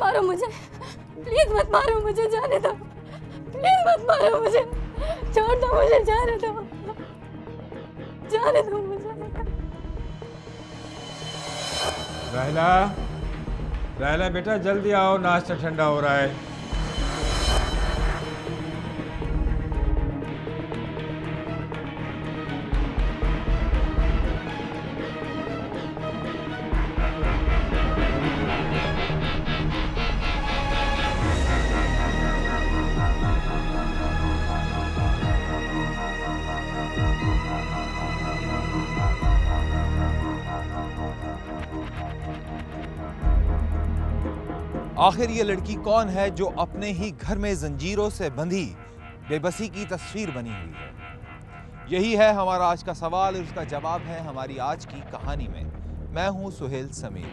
मारो मुझे, प्लीज मत मारो मुझे, जाने दो, प्लीज मत मारो मुझे, छोड़ दो मुझे, जाने दो, जाने दो मुझे। राहिला, राहिला बेटा जल्दी आओ, नाश्ता ठंडा हो रहा है। आखिर ये लड़की कौन है जो अपने ही घर में जंजीरों से बंधी बेबसी की तस्वीर बनी हुई है? यही है हमारा आज का सवाल और उसका जवाब है हमारी आज की कहानी में। मैं हूं सुहेल समीर।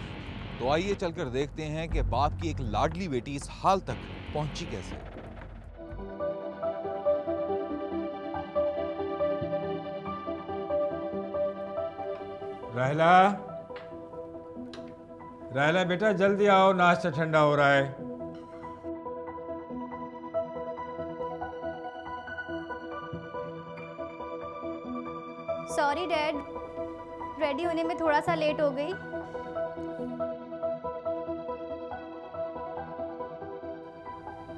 तो आइए चलकर देखते हैं कि बाप की एक लाडली बेटी इस हाल तक पहुंची कैसे। राहिला, राहिला बेटा जल्दी आओ, नाश्ता ठंडा हो रहा है। सॉरी डैड, रेडी होने में थोड़ा सा लेट हो गई।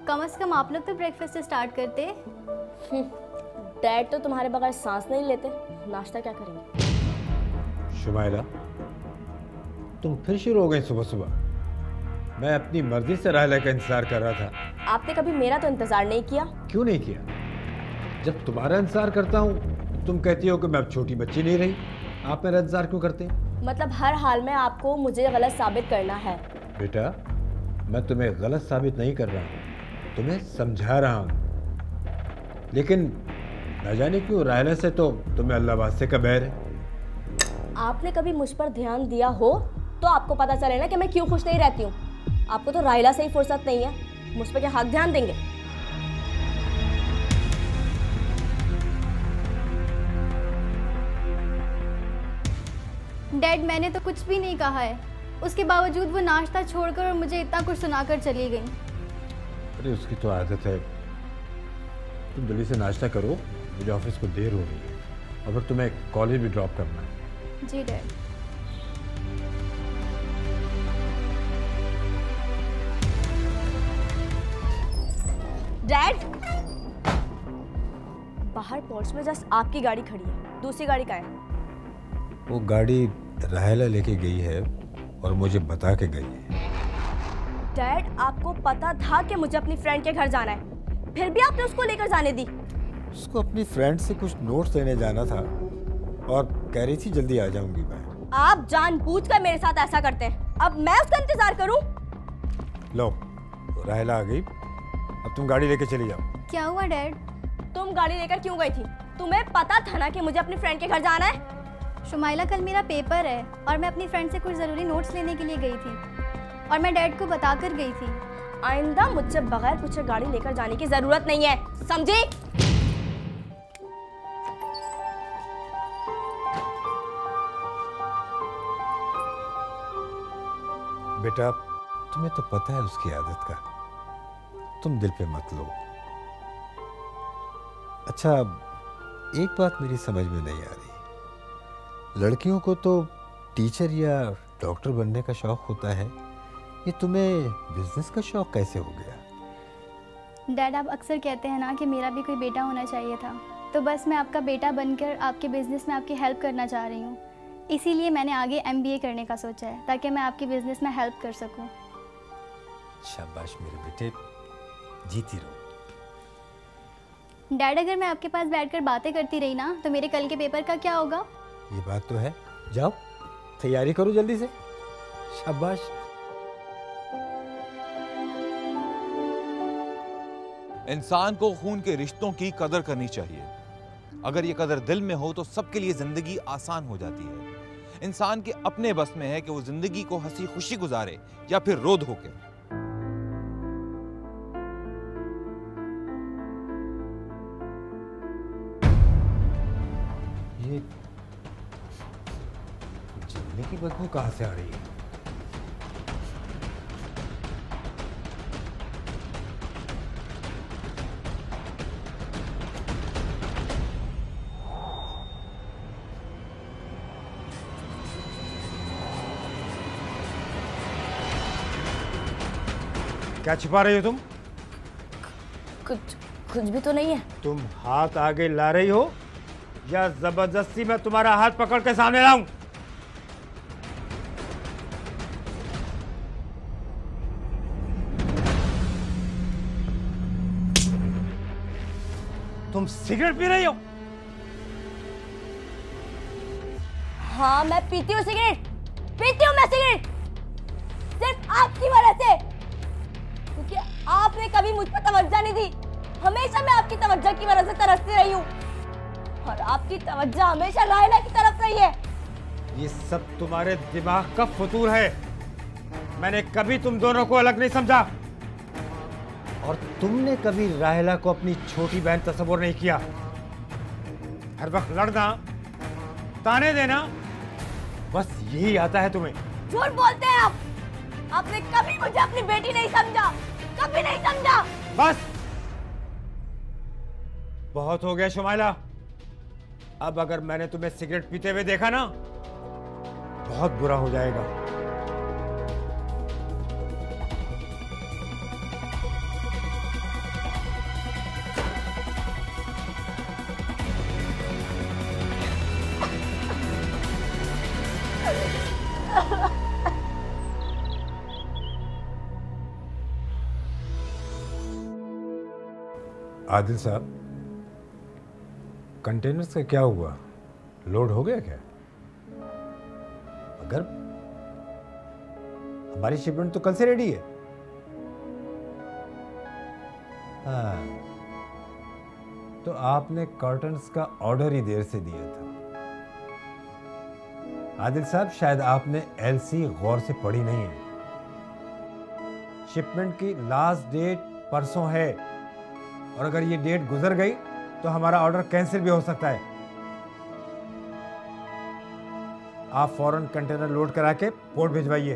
कम से कम आप लोग तो ब्रेकफास्ट से स्टार्ट करते। डैड तो तुम्हारे बगैर सांस नहीं लेते, नाश्ता क्या करेंगे? शुमाइला, तुम फिर शुरू हो गई सुबह सुबह। मैं अपनी मर्जी से राहिला का इंतजार कर रहा था। आपने कभी मेरा तो इंतजार नहीं किया। क्यों नहीं किया? जब तुम्हारा इंतजार करता हूँ तुम कहती हो कि मैं अब छोटी बच्ची नहीं रही। आप मेरा इंतजार क्यों करते हैं? मतलब हर हाल में आपको मुझे गलत साबित करना है। बेटा, मैं तुम्हें गलत साबित नहीं कर रहा हूँ, तुम्हें समझा रहा हूँ। लेकिन न जाने क्यों राहिला से तो तुम्हें अल्लाह वास्ते का बैर है। आपने कभी मुझ पर ध्यान दिया हो तो आपको पता चले ना कि मैं क्यों खुश नहीं रहती हूँ। आपको तो राहिला से ही फुर्सत नहीं है, मुझ पर क्या हक ध्यान देंगे? डैड, मैंने तो कुछ भी नहीं कहा है, उसके बावजूद वो नाश्ता छोड़कर और मुझे इतना कुछ सुनाकर चली गई। अरे उसकी तो आदत है। तुम जल्दी से नाश्ता करो, मुझे ऑफिस को देर हो रही है और फिर तुम्हें कॉलेज भी ड्रॉप करना है। जी डैड। डैड, बाहर पोर्च में जस्ट आपकी गाड़ी खड़ी है, दूसरी गाड़ी कहाँ है? वो गाड़ी राहिला लेके गई है और मुझे बता के गई है। डैड, आपको पता था कि मुझे अपनी फ्रेंड के घर जाना है, फिर भी आपने उसको लेकर जाने दी। उसको अपनी फ्रेंड से कुछ नोट्स लेने जाना था और कह रही थी जल्दी आ जाऊंगी मैं। आप जानबूझकर मेरे साथ ऐसा करते हैं। अब मैं उसका इंतजार करूं? लो, राहिला आ गई, अब तुम गाड़ी लेके चली जाओ। क्या हुआ डैड? तुम गाड़ी लेकर क्यों गई थी? तुम्हें पता था ना कि मुझे अपनी फ्रेंड के घर जाना है। शुमाइला, कल मेरा पेपर है और मैं अपनी फ्रेंड से कुछ ज़रूरी नोट्स लेने के लिए गई थी और मैं डैड को बताकर गई थी। आइंदा मुझसे बगैर पूछे गाड़ी लेकर जाने की जरूरत नहीं है, समझे? बेटा, तुम्हें तो पता है उसकी आदत का, तुम दिल पे मत लो। अच्छा, एक बात मेरी समझ में नहीं आ रही। लड़कियों को तो टीचर या डॉक्टर बनने का शौक होता है, ये तुम्हें बिजनेस का शौक कैसे हो गया? डैड, आप अक्सर कहते हैं ना कि मेरा भी कोई बेटा होना चाहिए था, तो बस मैं आपका बेटा बनकर आपके बिजनेस में आपकी हेल्प करना चाह रही हूँ। इसीलिए मैंने आगे MBA करने का सोचा है ताकि मैं आपके बिजनेस में हेल्प कर सकूँ। शाबाश मेरे बेटे, जीती रहो। डैड, अगर मैं आपके पास बैठकर बातें करती रही ना तो मेरे कल के पेपर का क्या होगा? ये बात तो है। जाओ तैयारी करो जल्दी से। शाबाश। इंसान को खून के रिश्तों की कदर करनी चाहिए। अगर ये कदर दिल में हो तो सबके लिए जिंदगी आसान हो जाती है। इंसान के अपने बस में है कि वो जिंदगी को हंसी खुशी गुजारे या फिर रो धो के। ये जलने की बदबू कहां से आ रही है? क्या छिपा रही हो तुम? कुछ भी तो नहीं है। तुम हाथ आगे ला रही हो या जबरदस्ती मैं तुम्हारा हाथ पकड़ के सामने लाऊं? तुम सिगरेट पी रही हो? हाँ मैं पीती हूँ सिगरेट, पीती हूँ मैं सिगरेट, सिर्फ आपकी वजह से, क्योंकि आपने कभी मुझ पर तवज्जो नहीं दी। हमेशा मैं आपकी तवज्जो की वजह से तरसती रही हूँ और आपकी तवज्जो हमेशा रायला की तरफ रही है। ये सब तुम्हारे दिमाग का फतूर है। मैंने कभी तुम दोनों को अलग नहीं समझा और तुमने कभी राहिला को अपनी छोटी बहन तस्वुर नहीं किया। हर वक्त लड़ना, ताने देना, बस यही आता है तुम्हें। झूठ बोलते हैं आप। आपने कभी मुझे अपनी बेटी नहीं समझा, कभी नहीं समझा। बस बहुत हो गया शुमाइला। अब अगर मैंने तुम्हें सिगरेट पीते हुए देखा ना, बहुत बुरा हो जाएगा। आदिल साहब, कंटेनर्स का क्या हुआ? लोड हो गया क्या? अगर हमारी शिपमेंट तो कल से रेडी है। हाँ, तो आपने कर्टन्स का ऑर्डर ही देर से दिया था। आदिल साहब, शायद आपने एलसी गौर से पढ़ी नहीं है। शिपमेंट की लास्ट डेट परसों है और अगर ये डेट गुजर गई तो हमारा ऑर्डर कैंसिल भी हो सकता है। आप फौरन कंटेनर लोड करा के पोर्ट भिजवाइए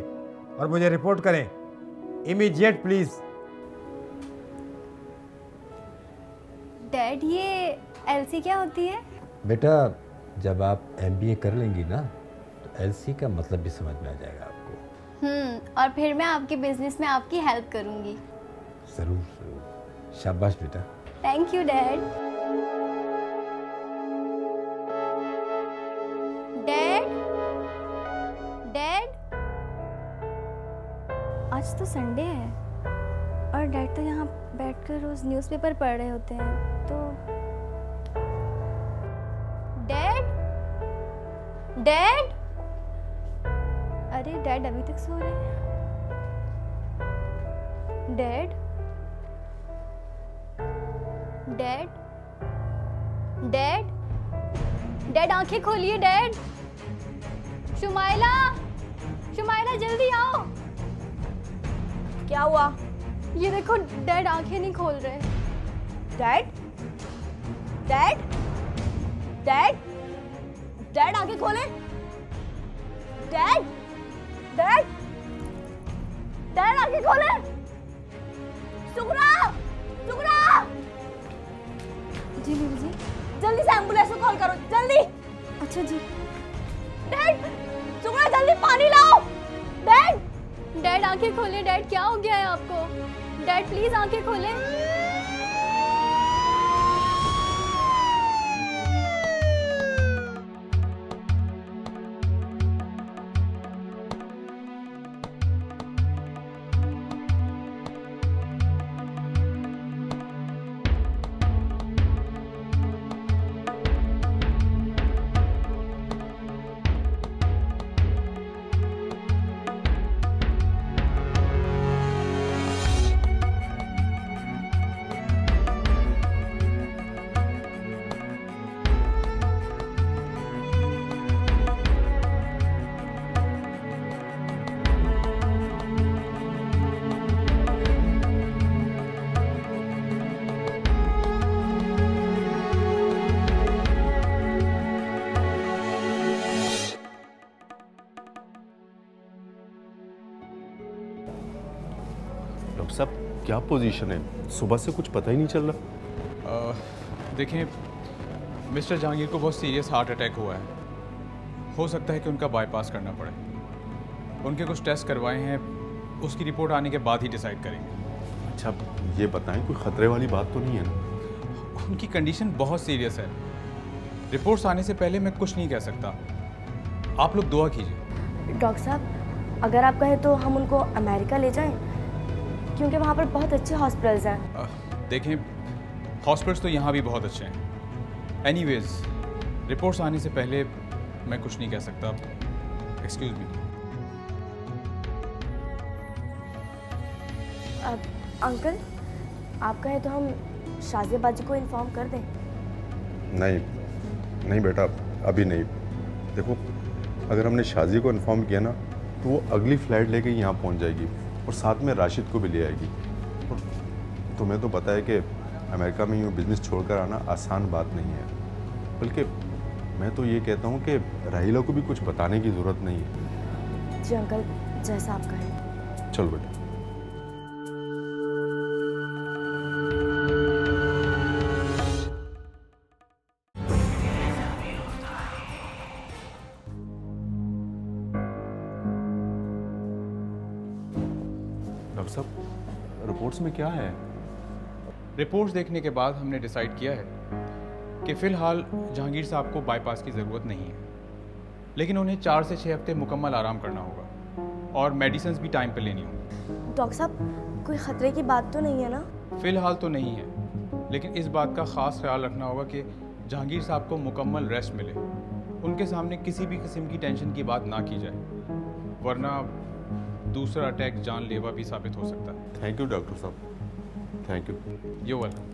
और मुझे रिपोर्ट करें। Immediate please. डैड, ये एलसी क्या होती है? बेटा, जब आप एमबीए कर लेंगी ना तो एलसी का मतलब भी समझ में आ जाएगा आपको। और फिर मैं आपके बिजनेस में आपकी हेल्प करूंगी। जरूर जरूर। शाबाश बेटा। Thank you dad. Dad, dad, आज तो संडे है और डैड तो यहाँ बैठकर रोज न्यूज़पेपर पढ़ रहे होते हैं। तो डैड, डैड, अरे डैड अभी तक सो रहे हैं। डैड, डैड, डैड, डैड आंखें खोलिए डैड। शुमाइला, शुमाइला जल्दी आओ। क्या हुआ? ये देखो डैड आंखें नहीं खोल रहे। डैड, डैड, डैड, डैड आंखें खोले। डैड, डैड, डैड आंखें खोले। सुगरा, सुगरा, जी बीबी जी। जल्दी से एम्बुलेंस को कॉल करो, जल्दी। अच्छा जी। डैड, सुगरा जल्दी पानी लाओ। डैड, डैड आंखें खोले। डैड क्या हो गया है आपको? डैड प्लीज आंखें खोले। डॉक्टर साहब, क्या पोजीशन है? सुबह से कुछ पता ही नहीं चल रहा। देखें, मिस्टर जहांगीर को बहुत सीरियस हार्ट अटैक हुआ है। हो सकता है कि उनका बाईपास करना पड़े। उनके कुछ टेस्ट करवाए हैं, उसकी रिपोर्ट आने के बाद ही डिसाइड करेंगे। अच्छा ये बताएं, कोई खतरे वाली बात तो नहीं है ना? उनकी कंडीशन बहुत सीरियस है। रिपोर्ट्स आने से पहले मैं कुछ नहीं कह सकता। आप लोग दुआ कीजिए। डॉक्टर साहब, अगर आप कहें तो हम उनको अमेरिका ले जाएं, क्योंकि वहाँ पर बहुत अच्छे हॉस्पिटल्स हैं। देखें, हॉस्पिटल्स तो यहाँ भी बहुत अच्छे हैं। एनीवेज, रिपोर्ट्स आने से पहले मैं कुछ नहीं कह सकता। Excuse me. अंकल, आप कहें तो हम शाजिया बाजी को इन्फॉर्म कर दें? नहीं बेटा, अभी नहीं। देखो, अगर हमने शाजी को इन्फॉर्म किया ना तो वो अगली फ़्लाइट लेके यहाँ पहुँच जाएगी और साथ में राशिद को भी ले आएगी। और तुम्हें तो पता है कि अमेरिका में यूँ बिज़नेस छोड़कर आना आसान बात नहीं है। बल्कि मैं तो ये कहता हूँ कि राहिला को भी कुछ बताने की ज़रूरत नहीं है। जी अंकल, जैसा आप कहें। चलो बेटा। डॉक्टर साहब, रिपोर्ट्स में क्या है? रिपोर्ट्स देखने के बाद हमने डिसाइड किया है कि फ़िलहाल जहांगीर साहब को बाईपास की ज़रूरत नहीं है, लेकिन उन्हें 4 से 6 हफ्ते मुकम्मल आराम करना होगा और मेडिसिन भी टाइम पर लेनी होगी। डॉक्टर साहब, कोई ख़तरे की बात तो नहीं है ना? फ़िलहाल तो नहीं है, लेकिन इस बात का ख़ास ख्याल रखना होगा कि जहांगीर साहब को मुकम्मल रेस्ट मिले। उनके सामने किसी भी किस्म की टेंशन की बात ना की जाए, वरना दूसरा अटैक जानलेवा भी साबित हो सकता है। थैंक यू डॉक्टर साहब, thank you. You welcome.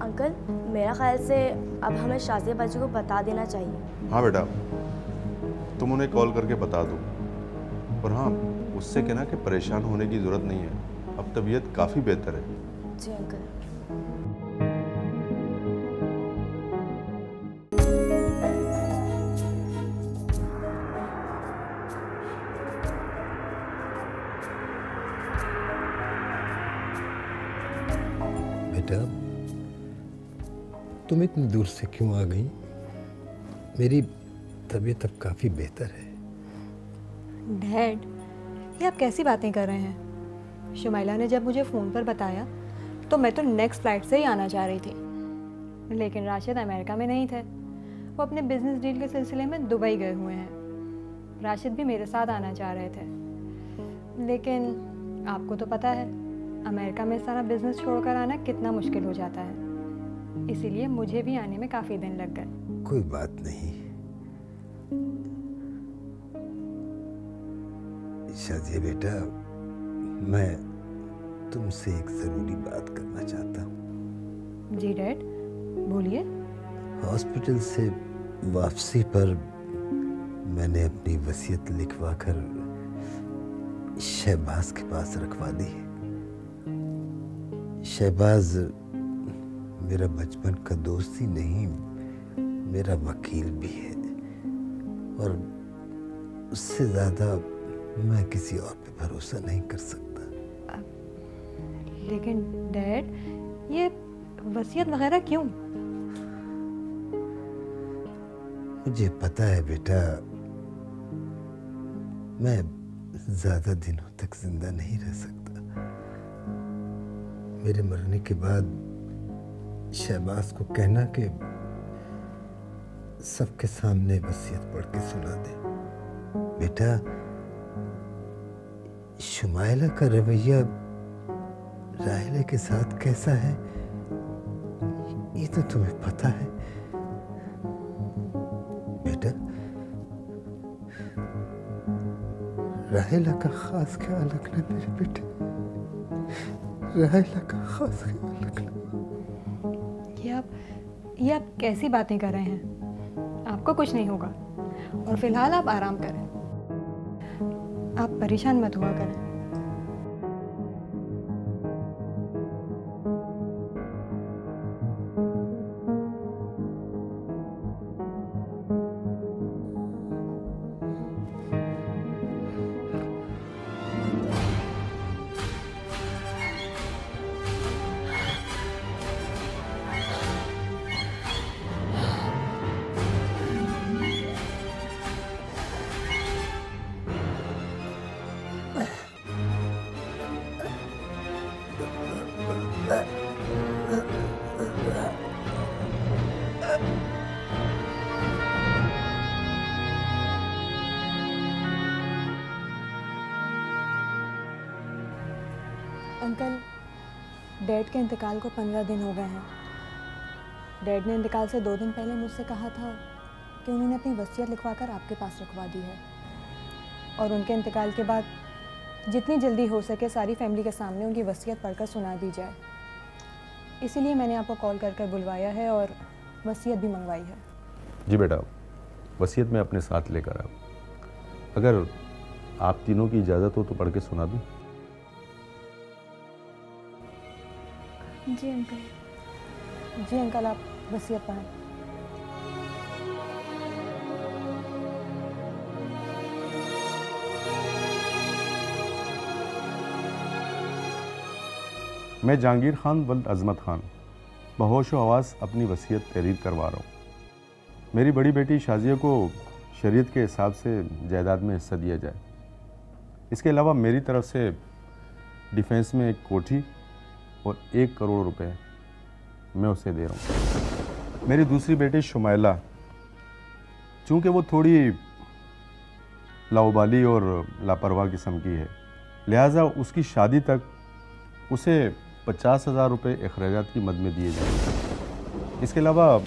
Uncle, मेरा ख्याल से अब हमें शाजिया बाजी को बता देना चाहिए। हाँ बेटा, तुम उन्हें कॉल करके बता दो। और हाँ, उससे कहना कि परेशान होने की ज़रूरत नहीं है, अब तबीयत काफ़ी बेहतर है। जी अंकल। बेटा, तुम इतनी दूर से क्यों आ गई? मेरी तबीयत अब काफ़ी बेहतर है। डैड, ये आप कैसी बातें कर रहे हैं? शुमाइला ने जब मुझे फ़ोन पर बताया तो मैं तो नेक्स्ट फ़्लाइट से ही आना चाह रही थी, लेकिन राशिद अमेरिका में नहीं थे। वो अपने बिजनेस डील के सिलसिले में दुबई गए हुए हैं। राशिद भी मेरे साथ आना चाह रहे थे, लेकिन आपको तो पता है अमेरिका में सारा बिजनेस छोड़कर आना कितना मुश्किल हो जाता है, इसीलिए मुझे भी आने में काफ़ी दिन लग गए। कोई बात नहीं शाजिया बेटा, मैं तुमसे एक ज़रूरी बात करना चाहता हूँ। जी डैड, बोलिए। हॉस्पिटल से वापसी पर मैंने अपनी वसीयत लिखवा कर शहबाज के पास रखवा दी है। शहबाज मेरा बचपन का दोस्त ही नहीं, मेरा वकील भी है, और उससे ज़्यादा मैं किसी और पे भरोसा नहीं कर सकता। लेकिन डैड, ये वसीयत वगैरह क्यों? मुझे पता है बेटा, मैं ज़्यादा दिनों तक जिंदा नहीं रह सकता। मेरे मरने के बाद शहबाज को कहना कि सबके सामने वसीयत पढ़ के सुना दे। बेटा, शुमाइला का रवैया राहिला के साथ कैसा है ये तो तुम्हें पता है। बेटा, राहिला का खास ख्याल रखना मेरे बेटे, राहिला का खास ख्याल रखना। ये आप कैसी बातें कर रहे हैं? आपको कुछ नहीं होगा, और फिलहाल आप आराम करें। आप परेशान मत हुआ करें। अंकल, डैड के इंतकाल को 15 दिन हो गए हैं। डैड ने इंतकाल से 2 दिन पहले मुझसे कहा था कि उन्होंने अपनी वसीयत लिखवाकर आपके पास रखवा दी है, और उनके इंतकाल के बाद जितनी जल्दी हो सके सारी फैमिली के सामने उनकी वसीयत पढ़कर सुना दी जाए। इसीलिए मैंने आपको कॉल कर बुलवाया है और वसीयत भी मंगवाई है। जी बेटा, वसीयत में अपने साथ लेकर आओ। अगर आप तीनों की इजाज़त हो तो पढ़ के सुना दूँ? जी अंकल। जी अंकल, आप वसीयत पढ़ें। मैं जहांगीर खान वल्द अजमत खान बहोश आवाज़ अपनी वसीयत तहरीर करवा रहा हूँ। मेरी बड़ी बेटी शाजिया को शरीयत के हिसाब से जायदाद में हिस्सा दिया जाए। इसके अलावा मेरी तरफ से डिफेंस में एक कोठी और 1 करोड़ रुपए मैं उसे दे रहा हूँ। मेरी दूसरी बेटी शुमाइला, चूँकि वो थोड़ी लाउबाली और लापरवाह किस्म की है, लिहाजा उसकी शादी तक उसे 50,000 रुपये अखराजात की मद में दिए जाएंगे। इसके अलावा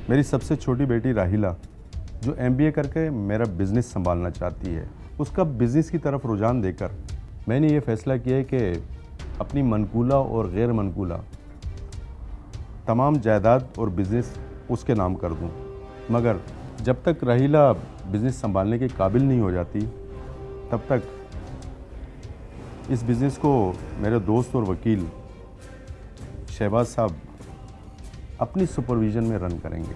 मेरी सबसे छोटी बेटी राहिला, जो MBA करके मेरा बिज़नेस संभालना चाहती है, उसका बिज़नेस की तरफ रुझान देकर मैंने ये फ़ैसला किया है कि अपनी मनकूला और गैर मनकूला तमाम जायदाद और बिज़नेस उसके नाम कर दूं। मगर जब तक राहिला बिज़नेस संभालने के काबिल नहीं हो जाती, तब तक इस बिज़नेस को मेरे दोस्त और वकील शहबाज साहब अपनी सुपरविज़न में रन करेंगे।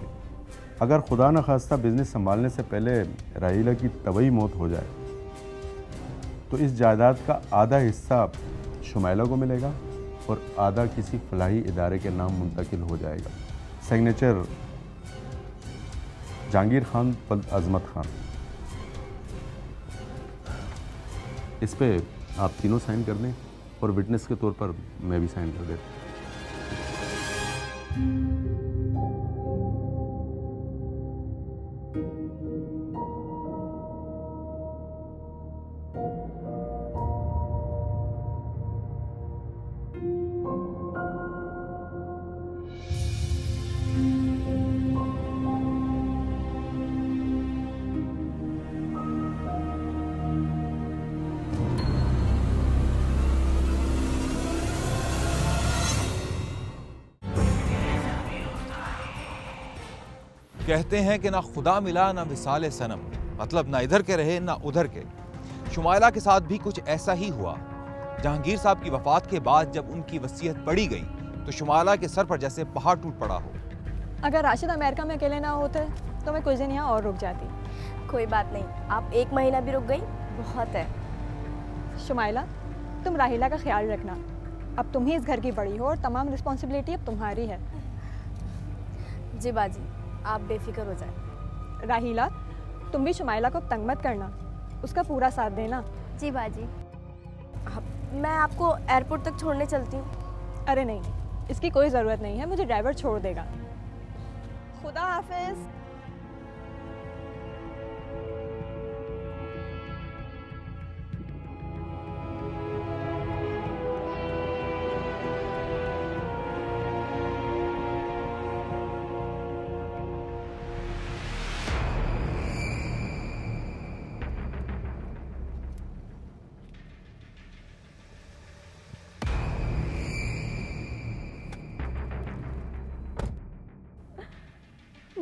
अगर खुदा न खास्ता बिज़नेस संभालने से पहले राहिला की तबई मौत हो जाए तो इस जायदाद का आधा हिस्सा शुमाइला को मिलेगा और आधा किसी फलाही इदारे के नाम मुंतकिल हो जाएगा। सिग्नेचर जहांगीर खान वल्द अजमत खान। इस पे आप तीनों साइन कर दें और विटनेस के तौर पर मैं भी साइन कर देता हूँ। कहते हैं कि ना खुदा मिला ना विसाले सनम, मतलब ना इधर के रहे ना उधर के। शुमाइला के साथ भी कुछ ऐसा ही हुआ। जहांगीर साहब की वफात के बाद जब उनकी वसीयत पढ़ी गई तो शुमाइला के सर पर जैसे पहाड़ टूट पड़ा हो। अगर राशिद अमेरिका में अकेले ना होते तो मैं कुछ दिन यहाँ और रुक जाती। कोई बात नहीं, आप 1 महीना भी रुक गई बहुत है। शुमाइला, तुम राहिला का ख्याल रखना। अब तुम ही इस घर की बड़ी हो और तमाम रिस्पॉन्सिबिलिटी अब तुम्हारी है। जी बाजी, आप बेफिक्र हो जाए। राहिला, तुम भी शुमाइला को तंग मत करना, उसका पूरा साथ देना। जी बाजी। मैं आपको एयरपोर्ट तक छोड़ने चलती हूँ। अरे नहीं, इसकी कोई ज़रूरत नहीं है, मुझे ड्राइवर छोड़ देगा। खुदा हाफिज।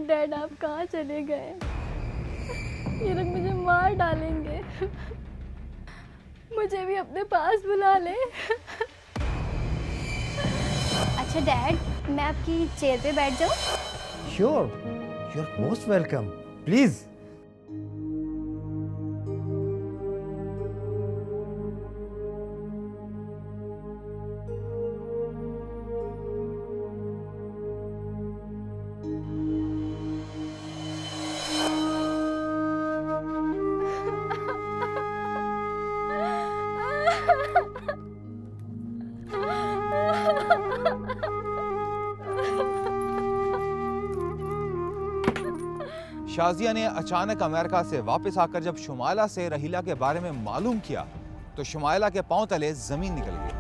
डैड, आप कहाँ चले गए? ये लोग मुझे मार डालेंगे। मुझे भी अपने पास बुला ले। अच्छा डैड, मैं आपकी चेयर पे बैठ जाऊँ? Sure, you are most welcome, please. Shazia ने अचानक अमेरिका से वापस आकर जब शुमाइला से रहीला के बारे में मालूम किया तो शुमाइला के पांव तले जमीन निकल गई।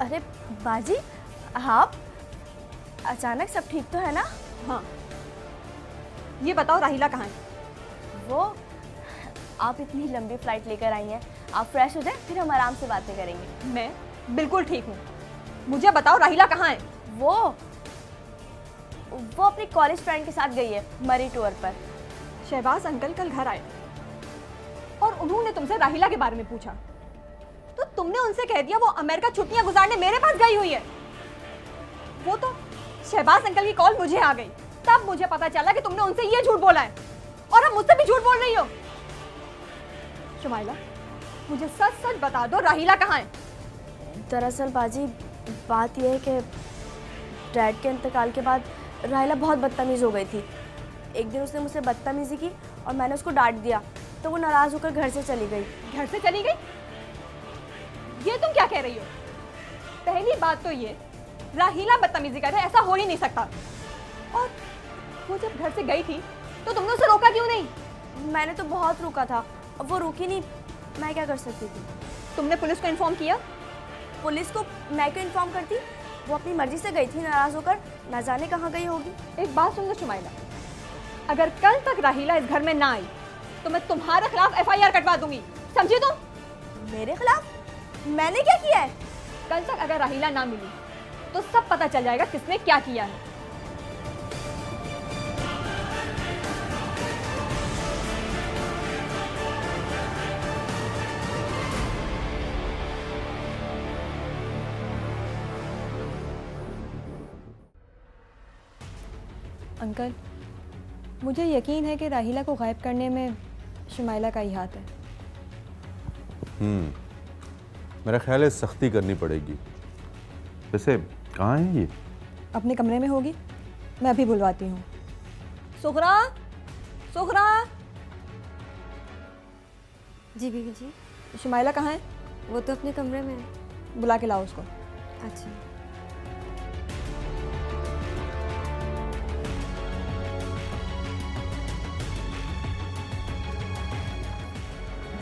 अरे बाजी, आप अचानक सब ठीक तो है ना? हाँ, ये बताओ राहिला कहाँ है? वो, आप इतनी लंबी फ्लाइट लेकर आई हैं, आप फ्रेश हो जाए फिर हम आराम से बातें करेंगे। मैं बिल्कुल ठीक हूँ, मुझे बताओ राहिला कहाँ है? वो अपनी कॉलेज फ्रेंड के साथ गई है मरी टूर पर। शहबाज अंकल कल घर आए और उन्होंने तुमसे राहिला के बारे में पूछा, तो तुमने उनसे कह दिया वो अमेरिका छुट्टियां गुजारने मेरे पास गई हुई है। वो तो शहबाज अंकल की कॉल मुझे आ गई, तब मुझे पता चला कि तुमने उनसे ये झूठ बोला है और अब मुझसे भी झूठ बोल रही हो। शुमाइला, मुझे सच सच बता दो राहिला कहाँ है? दरअसल बाजी, बात यह है कि डैड के इंतकाल के बाद राहिला बहुत बदतमीज़ हो गई थी। एक दिन उसने मुझसे बदतमीज़ी की और मैंने उसको डांट दिया, तो वो नाराज़ होकर घर से चली गई। घर से चली गई? ये तुम क्या कह रही हो? पहली बात तो ये, राहिला बदतमीजी करे ऐसा हो ही नहीं सकता। और वो जब घर से गई थी तो तुमने उसे रोका क्यों नहीं? मैंने तो बहुत रोका था, अब वो रुकी नहीं, मैं क्या कर सकती थी? तुमने पुलिस को इन्फॉर्म किया? पुलिस को मैं क्यों इन्फॉर्म करती? वो अपनी मर्जी से गई थी, नाराज़ होकर, ना जाने कहाँ गई होगी। एक बात सुन लो शुमाइला, अगर कल तक राहिला इस घर में ना आई तो मैं तुम्हारे खिलाफ FIR कटवा दूंगी, समझी तुम? मेरे खिलाफ? मैंने क्या किया है? कल तक अगर राहिला ना मिली तो सब पता चल जाएगा किसने क्या किया है। अंकल, मुझे यकीन है कि राहिला को गायब करने में शुमाइला का ही हाथ है। मेरा ख्याल है सख्ती करनी पड़ेगी। वैसे कहाँ है ये? अपने कमरे में होगी, मैं अभी बुलवाती हूँ। सुखरा, सुखरा। जी बीबी जी। शुमाइला कहाँ है? वो तो अपने कमरे में है। बुला के लाओ उसको। अच्छा।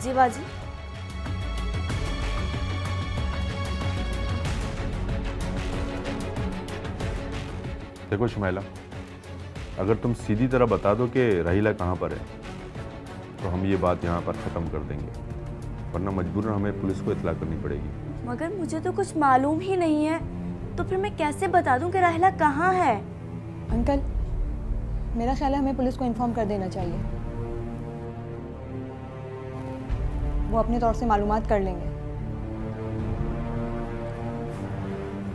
जी बाजी। देखो शुमाइला, अगर तुम सीधी तरह बता दो कि राहिला कहाँ पर है तो हम ये बात यहाँ पर ख़त्म कर देंगे, वरना मजबूरन हमें पुलिस को इत्तला करनी पड़ेगी। मगर मुझे तो कुछ मालूम ही नहीं है, तो फिर मैं कैसे बता दूं कि राहिला कहाँ है? अंकल, मेरा ख्याल है हमें पुलिस को इन्फॉर्म कर देना चाहिए, वो अपने तौर से मालूमात कर लेंगे।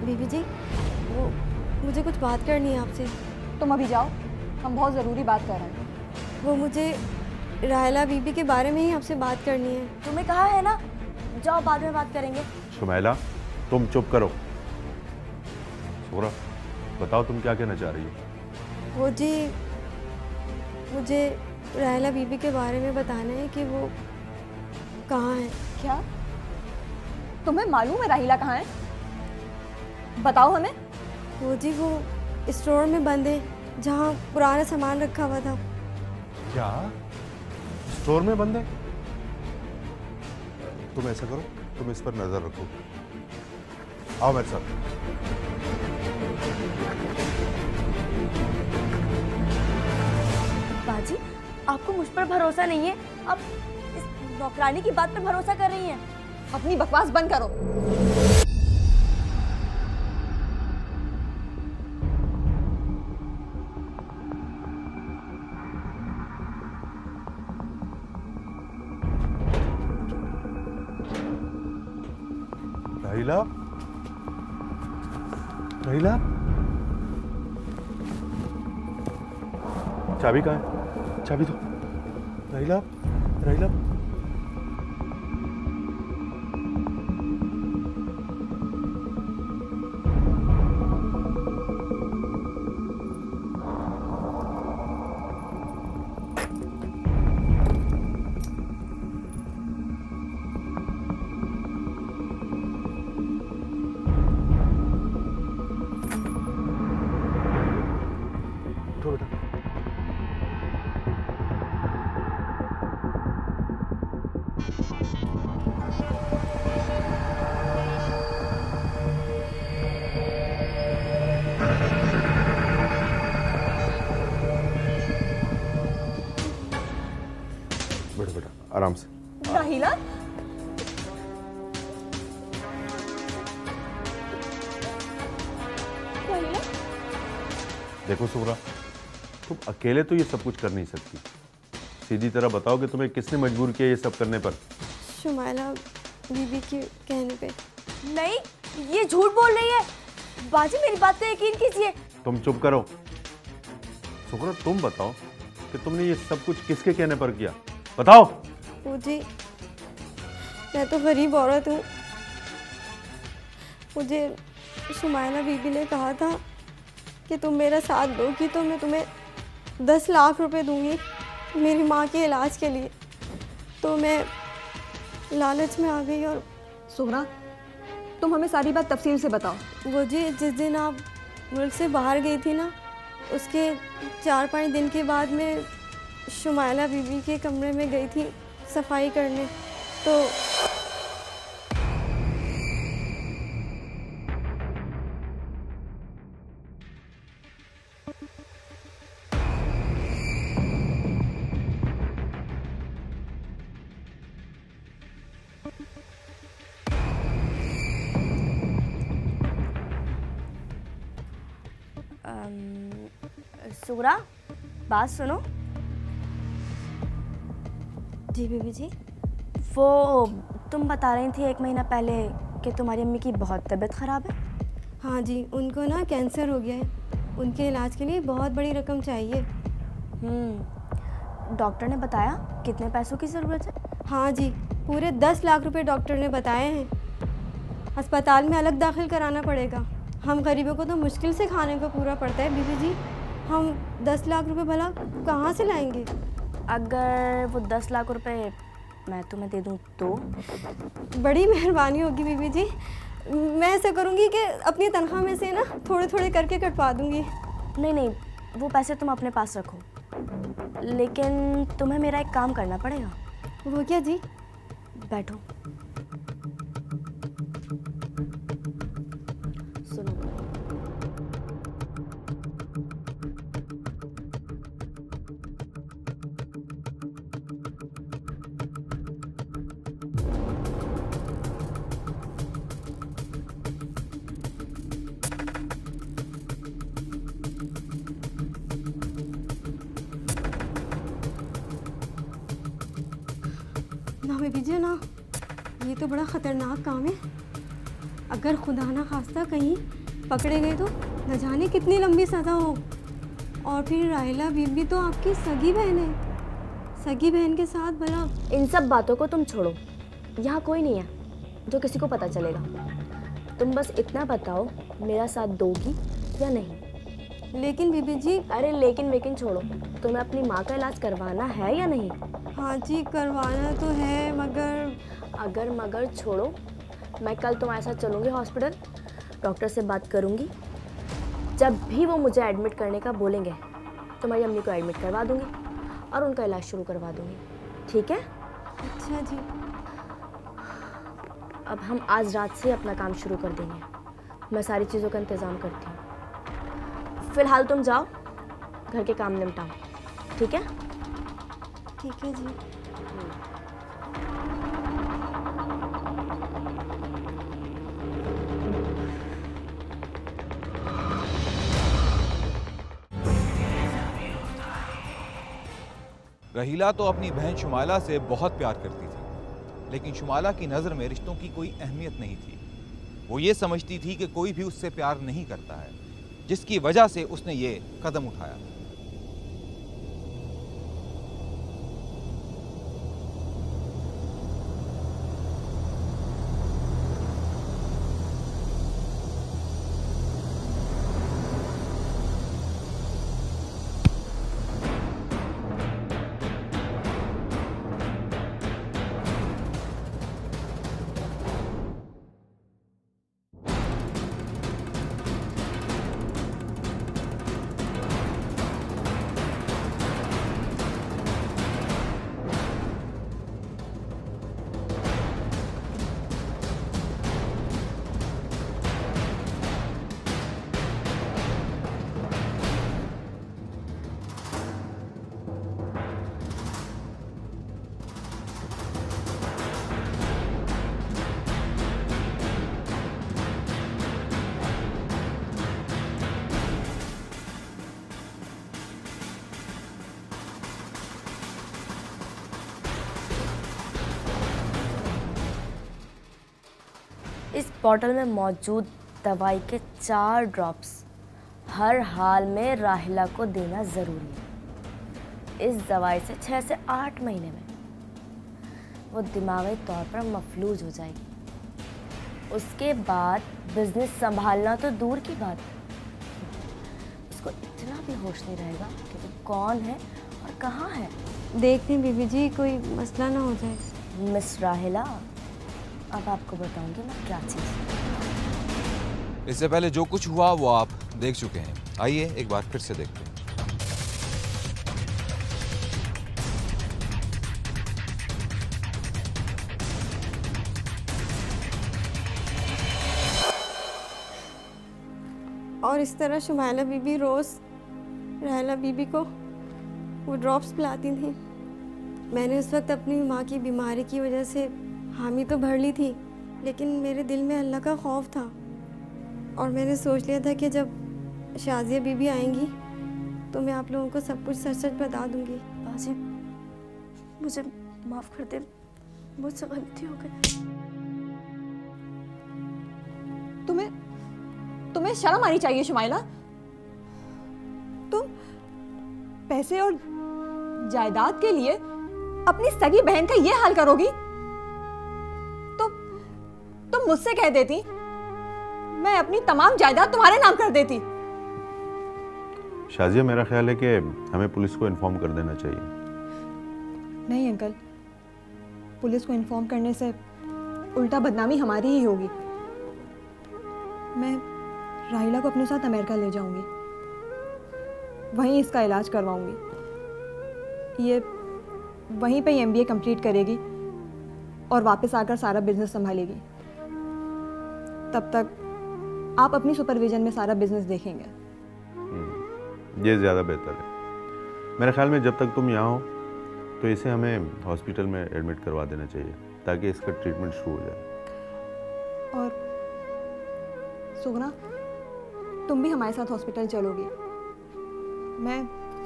बीबी जी, वो मुझे कुछ बात करनी है आपसे। तुम अभी जाओ, हम बहुत ज़रूरी बात कर रहे हैं। वो मुझे राहिला बीबी के बारे में ही आपसे बात करनी है। तुम्हें कहा है ना, जाओ बाद में बात करेंगे। शुमाइला, तुम चुप करो। सोरा, बताओ तुम क्या कहना चाह रही हो? वो जी, मुझे राहिला बीबी के बारे में बताना है कि वो कहाँ है। क्या तुम्हें मालूम है राहिला कहाँ है? बताओ हमें। वो जी, वो स्टोर में बंद है जहाँ पुराना सामान रखा हुआ था। क्या स्टोर में बंद है? तुम ऐसा करो, तुम इस पर नजर रखो, आओ मेरे साथ। बाजी, आपको मुझ पर भरोसा नहीं है? आप इस नौकरानी की बात पर भरोसा कर रही हैं? अपनी बकवास बंद करो। राहिला, राहिला, चाबी कहाँ है? चाबी दो। राहिला, राहिला। आराम से। राहिला, देखो सुगरा, तुम अकेले तो ये सब कुछ कर नहीं सकती। सीधी तरह बताओ कि तुम्हें किसने मजबूर किया ये सब करने पर? शुमाइला बीबी के कहने पे। नहीं, ये झूठ बोल रही है। बाजी मेरी बात पे यकीन कीजिए। तुम चुप करो। सुगरा, तुम बताओ कि तुमने ये सब कुछ किसके कहने पर किया, बताओ। जी, मैं तो गरीब औरत हूँ। मुझे शुमाइला बीबी ने कहा था कि तुम मेरा साथ दोगी तो मैं तुम्हें 10 लाख रुपए दूंगी मेरी माँ के इलाज के लिए। तो मैं लालच में आ गई। और सुगरा, तुम हमें सारी बात तफसील से बताओ। वो जी, जिस दिन आप मुल्क से बाहर गई थी ना, उसके 4-5 दिन के बाद मैं शुमाइला बीबी के कमरे में गई थी सफाई करने। तो सुगरा, बात सुनो। जी बीबी जी। वो तुम बता रही थी 1 महीना पहले कि तुम्हारी अम्मी की बहुत तबीयत ख़राब है। हाँ जी, उनको ना कैंसर हो गया है। उनके इलाज के लिए बहुत बड़ी रकम चाहिए। डॉक्टर ने बताया कितने पैसों की ज़रूरत है? हाँ जी, पूरे 10 लाख रुपए डॉक्टर ने बताए हैं। अस्पताल में अलग दाखिल कराना पड़ेगा। हम गरीबों को तो मुश्किल से खाने को पूरा पड़ता है बीबी जी। हम 10 लाख रुपए भला कहाँ से लाएंगे? अगर वो 10 लाख रुपए मैं तुम्हें दे दूँ तो? बड़ी मेहरबानी होगी बीबी जी। मैं ऐसा करूँगी कि अपनी तनख्वाह में से ना थोड़े थोड़े करके कटवा दूँगी। नहीं नहीं, वो पैसे तुम अपने पास रखो, लेकिन तुम्हें मेरा एक काम करना पड़ेगा। वो क्या जी? बैठो। सुनो, ना बीबी जी ना, ये तो बड़ा ख़तरनाक काम है। अगर खुदा ना खास्ता कहीं पकड़े गए तो न जाने कितनी लंबी सज़ा हो। और फिर राहिला बीबी तो आपकी सगी बहन है। सगी बहन के साथ भला। इन सब बातों को तुम छोड़ो। यहाँ कोई नहीं है जो किसी को पता चलेगा। तुम बस इतना बताओ, मेरा साथ दोगी या नहीं? लेकिन बीबी जी। अरे लेकिन छोड़ो, तुम्हें अपनी माँ का इलाज करवाना है या नहीं? हाँ जी, करवाना तो है, मगर छोड़ो। मैं कल तुम्हारे साथ चलूँगी हॉस्पिटल, डॉक्टर से बात करूँगी। जब भी वो मुझे एडमिट करने का बोलेंगे, तुम्हारी अम्मी को एडमिट करवा दूँगी और उनका इलाज शुरू करवा दूँगी। ठीक है? अच्छा जी। अब हम आज रात से अपना काम शुरू कर देंगे। मैं सारी चीज़ों का इंतज़ाम करती हूँ। फ़िलहाल तुम जाओ, घर के काम निपटाओ। ठीक है? ठीक है जी। रहीला तो अपनी बहन शुमाइला से बहुत प्यार करती थी, लेकिन शुमाइला की नज़र में रिश्तों की कोई अहमियत नहीं थी। वो ये समझती थी कि कोई भी उससे प्यार नहीं करता है, जिसकी वजह से उसने ये कदम उठाया। इस बॉटल में मौजूद दवाई के 4 ड्रॉप्स हर हाल में राहिला को देना ज़रूरी है। इस दवाई से 6 से 8 महीने में वो दिमागी तौर पर मफलूज हो जाएगी। उसके बाद बिजनेस संभालना तो दूर की बात है, उसको इतना भी होश नहीं रहेगा कि वो कौन है और कहाँ है। देखते हैं बीबी जी, कोई मसला ना हो जाए। मिस राहिला, अब आपको बताऊंगी मैं क्या चीज़। इससे पहले जो कुछ हुआ वो आप देख चुके हैं। आइए एक बार फिर से देखते हैं। और इस तरह शुमाइला बीबी रोज़ राहिला बीबी को वो ड्रॉप्स पिलाती थी। मैंने उस वक्त अपनी माँ की बीमारी की वजह से हामी तो भर ली थी, लेकिन मेरे दिल में अल्लाह का खौफ था और मैंने सोच लिया था कि जब शाजिया बीबी आएंगी तो मैं आप लोगों को सब कुछ सच सच बता दूंगी। बाजी, मुझे माफ़ कर दे, मुझसे गलती हो गई। तुम्हें शर्म आनी चाहिए शुमाइला। तुम पैसे और जायदाद के लिए अपनी सगी बहन का ये हाल करोगी? तो तुम मुझसे कह देती, मैं अपनी तमाम जायदाद तुम्हारे नाम कर देती। शाजिया, मेरा ख्याल है कि हमें पुलिस को इन्फॉर्म कर देना चाहिए। नहीं अंकल, पुलिस को इन्फॉर्म करने से उल्टा बदनामी हमारी ही होगी। मैं राहिला को अपने साथ अमेरिका ले जाऊंगी, वहीं इसका इलाज करवाऊंगी। ये वहीं पे MBA कंप्लीट करेगी और वापस आकर सारा बिजनेस संभालेगी। तब तक आप अपनी सुपरविजन में सारा बिजनेस देखेंगे। ये ज़्यादा बेहतर है। मेरे ख्याल में जब तक तुम यहाँ हो तो इसे हमें हॉस्पिटल में एडमिट करवा देना चाहिए ताकि इसका ट्रीटमेंट शुरू हो जाए। और सुगना, तुम भी हमारे साथ हॉस्पिटल चलोगी। मैं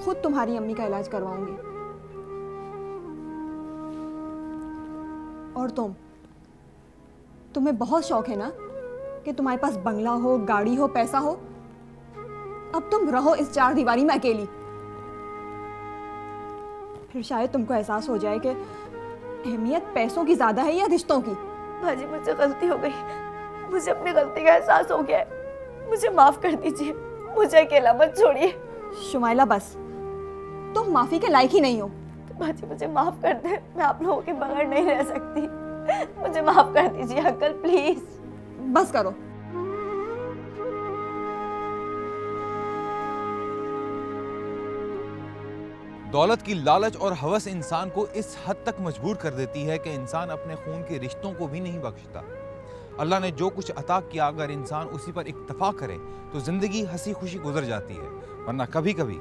खुद तुम्हारी अम्मी का इलाज करवाऊंगी। और तुम्हें बहुत शौक है ना कि तुम्हारे पास बंगला हो, गाड़ी हो, पैसा हो। अब तुम रहो इस 4 दीवारी में अकेली, फिर शायद तुमको एहसास हो जाए कि अहमियत पैसों की ज्यादा है या रिश्तों की। बाजी, मुझे गलती हो गई, मुझे अपनी गलती का एहसास हो गया है, मुझे माफ कर दीजिए, मुझे अकेला मत छोड़िए। शुमाइला, बस तुम माफी के लायक ही नहीं हो। बाजी, मुझे माफ कर दे, मैं आप लोगों के बगैर नहीं रह सकती। मुझे माफ कर दीजिए अंकल, प्लीज। बस करो। दौलत की लालच और हवस इंसान को इस हद तक मजबूर कर देती है कि इंसान अपने खून के रिश्तों को भी नहीं बख्शता। अल्लाह ने जो कुछ अता किया, अगर इंसान उसी पर इक्तफा करे तो जिंदगी हंसी खुशी गुजर जाती है, वरना कभी कभी